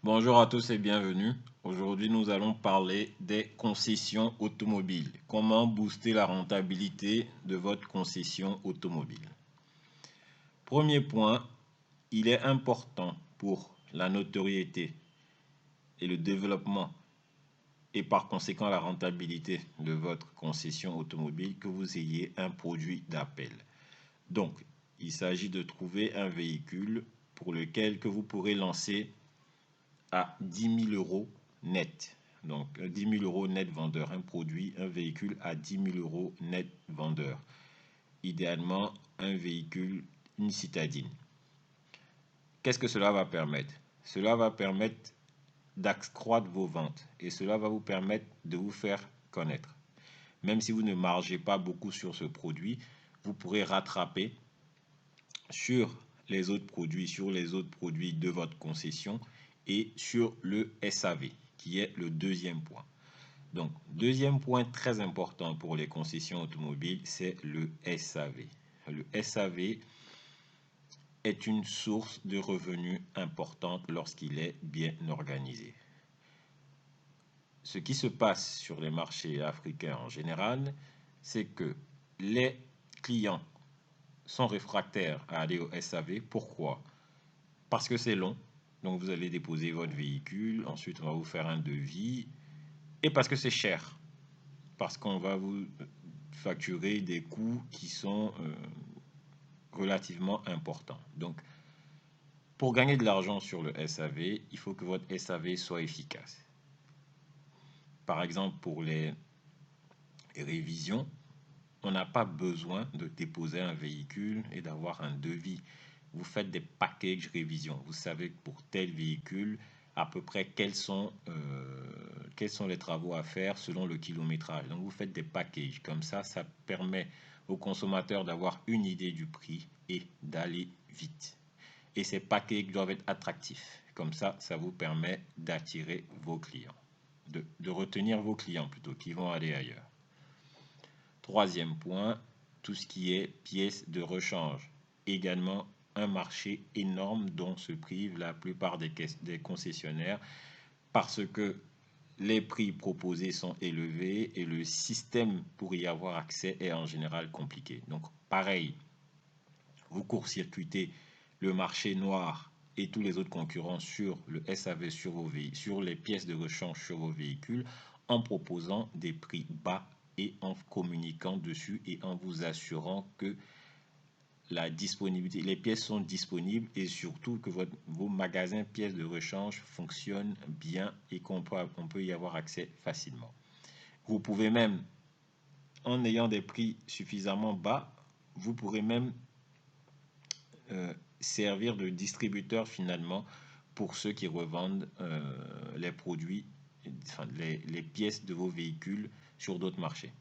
Bonjour à tous et bienvenue. Aujourd'hui, nous allons parler des concessions automobiles. Comment booster la rentabilité de votre concession automobile. Premier point, il est important pour la notoriété et le développement et par conséquent la rentabilité de votre concession automobile que vous ayez un produit d'appel. Donc, il s'agit de trouver un véhicule pour lequel que vous pourrez lancer à 10 000 euros net. Donc 10 000 euros net vendeur, un produit, un véhicule à 10 000 euros net vendeur. Idéalement, un véhicule, une citadine. Qu'est-ce que cela va permettre? Cela va permettre d'accroître vos ventes et cela va vous permettre de vous faire connaître. Même si vous ne margez pas beaucoup sur ce produit, vous pourrez rattraper sur les autres produits de votre concession et sur le SAV, qui est le deuxième point. Donc, deuxième point très important pour les concessions automobiles, c'est le SAV. Le SAV est une source de revenus importante lorsqu'il est bien organisé. Ce qui se passe sur les marchés africains en général, c'est que les clients sont réfractaires à aller au SAV. Pourquoi? Parce que c'est long. Donc vous allez déposer votre véhicule, ensuite on va vous faire un devis, et parce que c'est cher. Parce qu'on va vous facturer des coûts qui sont relativement importants. Donc pour gagner de l'argent sur le SAV, il faut que votre SAV soit efficace. Par exemple, pour les révisions, on n'a pas besoin de déposer un véhicule et d'avoir un devis. Vous faites des packages révision. Vous savez pour tel véhicule, à peu près quels sont les travaux à faire selon le kilométrage. Donc vous faites des packages. Comme ça permet aux consommateurs d'avoir une idée du prix et d'aller vite. Et ces packages doivent être attractifs. Comme ça vous permet d'attirer vos clients. De retenir vos clients plutôt, qui vont aller ailleurs. Troisième point, tout ce qui est pièces de rechange. Également un marché énorme dont se privent la plupart des concessionnaires parce que les prix proposés sont élevés et le système pour y avoir accès est en général compliqué. Donc pareil, vous court-circuitez le marché noir et tous les autres concurrents sur le SAV sur les pièces de rechange sur vos véhicules en proposant des prix bas et en communiquant dessus et en vous assurant que la disponibilité, les pièces sont disponibles et surtout que vos magasins pièces de rechange fonctionnent bien et qu'on peut y avoir accès facilement. Vous pouvez même, en ayant des prix suffisamment bas, vous pourrez même servir de distributeur finalement pour ceux qui revendent les produits, enfin, les pièces de vos véhicules sur d'autres marchés.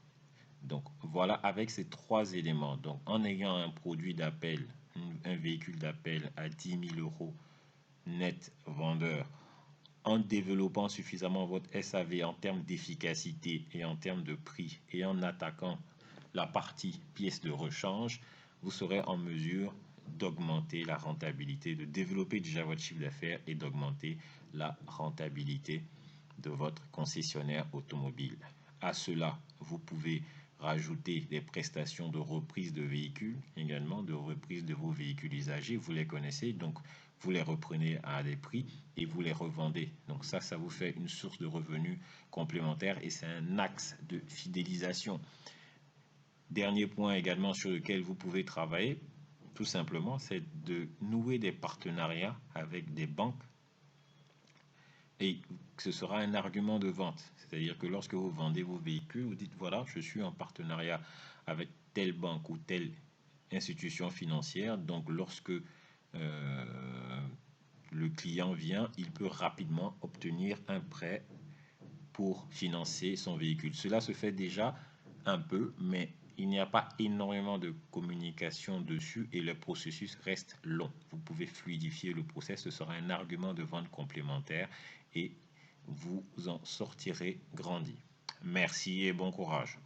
Donc voilà, avec ces trois éléments, donc en ayant un produit d'appel, un véhicule d'appel à 10 000 euros net vendeur, en développant suffisamment votre SAV en termes d'efficacité et en termes de prix et en attaquant la partie pièces de rechange, vous serez en mesure d'augmenter la rentabilité, de développer déjà votre chiffre d'affaires et d'augmenter la rentabilité de votre concessionnaire automobile. À cela, vous pouvez rajouter des prestations de reprise de véhicules, également de reprise de vos véhicules usagés. Vous les connaissez, donc vous les reprenez à des prix et vous les revendez. Donc ça vous fait une source de revenus complémentaire et c'est un axe de fidélisation. Dernier point également sur lequel vous pouvez travailler, tout simplement, c'est de nouer des partenariats avec des banques et ce sera un argument de vente. C'est-à-dire que lorsque vous vendez vos véhicules, vous dites voilà, je suis en partenariat avec telle banque ou telle institution financière. Donc lorsque le client vient, il peut rapidement obtenir un prêt pour financer son véhicule. Cela se fait déjà un peu, mais il n'y a pas énormément de communication dessus et le processus reste long. Vous pouvez fluidifier le processus, ce sera un argument de vente complémentaire et vous en sortirez grandi. Merci et bon courage.